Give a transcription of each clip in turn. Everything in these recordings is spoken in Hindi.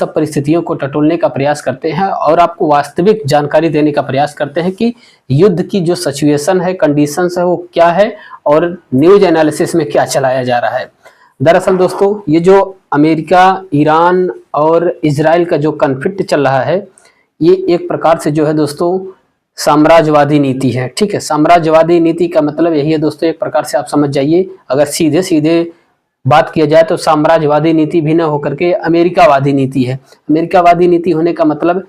सब परिस्थितियों को टटोलने का प्रयास करते हैं और आपको वास्तविक जानकारी देने का प्रयास करते हैं कि युद्ध की जो सिचुएशन है, कंडीशंस है, वो क्या है और न्यूज एनालिसिस में क्या चलाया जा रहा है। दरअसल दोस्तों, ये जो अमेरिका, ईरान और इजराइल का जो कॉन्फ्लिक्ट चल रहा है, ये एक प्रकार से जो है दोस्तों साम्राज्यवादी नीति है। ठीक है, साम्राज्यवादी नीति का मतलब यही है दोस्तों, एक प्रकार से आप समझ जाइए, अगर सीधे सीधे बात किया जाए तो साम्राज्यवादी नीति भी न होकर के अमेरिकावादी नीति है। अमेरिकावादी नीति होने का मतलब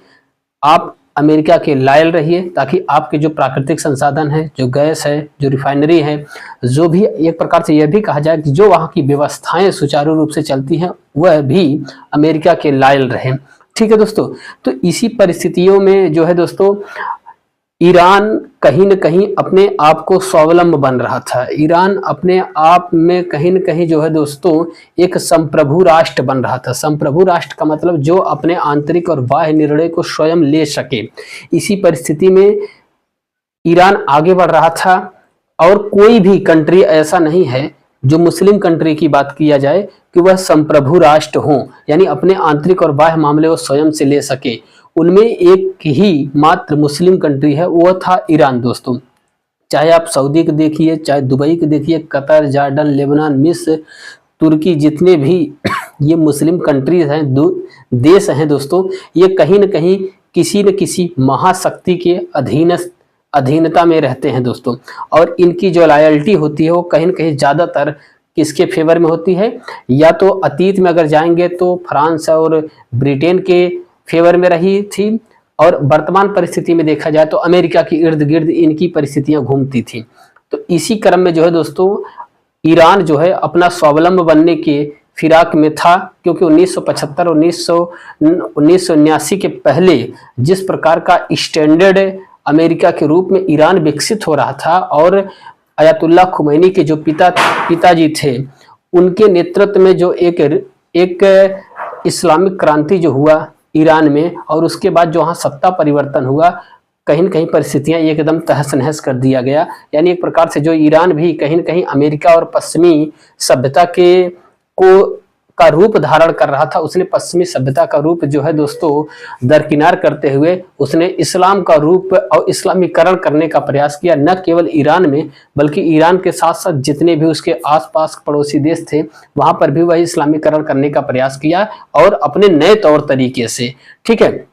आप अमेरिका के लायल रहिए ताकि आपके जो प्राकृतिक संसाधन है, जो गैस है, जो रिफाइनरी है, जो भी एक प्रकार से यह भी कहा जाए कि जो वहाँ की व्यवस्थाएं सुचारू रूप से चलती हैं वह भी अमेरिका के लायल रहे। ठीक है दोस्तों, तो इसी परिस्थितियों में जो है दोस्तों ईरान कहीं न कहीं अपने आप को स्वावलंब बन रहा था। ईरान अपने आप में कहीं न कहीं जो है दोस्तों एक संप्रभु राष्ट्र बन रहा था। संप्रभु राष्ट्र का मतलब जो अपने आंतरिक और बाह्य निर्णय को स्वयं ले सके। इसी परिस्थिति में ईरान आगे बढ़ रहा था और कोई भी कंट्री ऐसा नहीं है जो मुस्लिम कंट्री की बात किया जाए कि वह संप्रभु राष्ट्र हो, यानी अपने आंतरिक और बाह्य मामले वो स्वयं से ले सके। उनमें एक ही मात्र मुस्लिम कंट्री है, वो था ईरान दोस्तों। चाहे आप सऊदी को देखिए, चाहे दुबई को देखिए, कतर, जॉर्डन, लेबनान, मिस्र, तुर्की, जितने भी ये मुस्लिम कंट्रीज हैं, देश हैं दोस्तों, ये कहीं न कहीं किसी न किसी महाशक्ति के अधीनता में रहते हैं दोस्तों। और इनकी जो लॉयल्टी होती है वो कहीं न कहीं ज़्यादातर किसके फेवर में होती है, या तो अतीत में अगर जाएंगे तो फ्रांस और ब्रिटेन के फेवर में रही थी, और वर्तमान परिस्थिति में देखा जाए तो अमेरिका के इर्द गिर्द इनकी परिस्थितियां घूमती थी। तो इसी क्रम में जो है दोस्तों ईरान जो है अपना स्वावलंब बनने के फिराक में था, क्योंकि 1975 और 1979 के पहले जिस प्रकार का स्टैंडर्ड अमेरिका के रूप में ईरान विकसित हो रहा था, और अयतुल्ला खुमैनी के जो पिताजी थे, उनके नेतृत्व में जो एक इस्लामिक क्रांति जो हुआ ईरान में, और उसके बाद जो वहाँ सत्ता परिवर्तन हुआ, कहीं न कहीं परिस्थितियां एकदम तहस नहस कर दिया गया। यानी एक प्रकार से जो ईरान भी कहीं न कहीं अमेरिका और पश्चिमी सभ्यता का रूप धारण कर रहा था, उसने पश्चिमी सभ्यता का रूप जो है दोस्तों दरकिनार करते हुए उसने इस्लाम का रूप और इस्लामीकरण करने का प्रयास किया। न केवल ईरान में बल्कि ईरान के साथ साथ जितने भी उसके आसपास पड़ोसी देश थे वहां पर भी वह इस्लामीकरण करने का प्रयास किया, और अपने नए तौर तरीके से। ठीक है,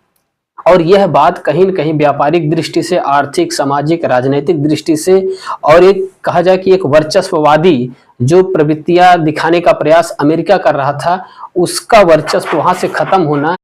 और यह बात कहीं न कहीं व्यापारिक दृष्टि से, आर्थिक, सामाजिक, राजनीतिक दृष्टि से, और एक कहा जाए कि एक वर्चस्ववादी जो प्रवृत्तियां दिखाने का प्रयास अमेरिका कर रहा था, उसका वर्चस्व वहां से खत्म होना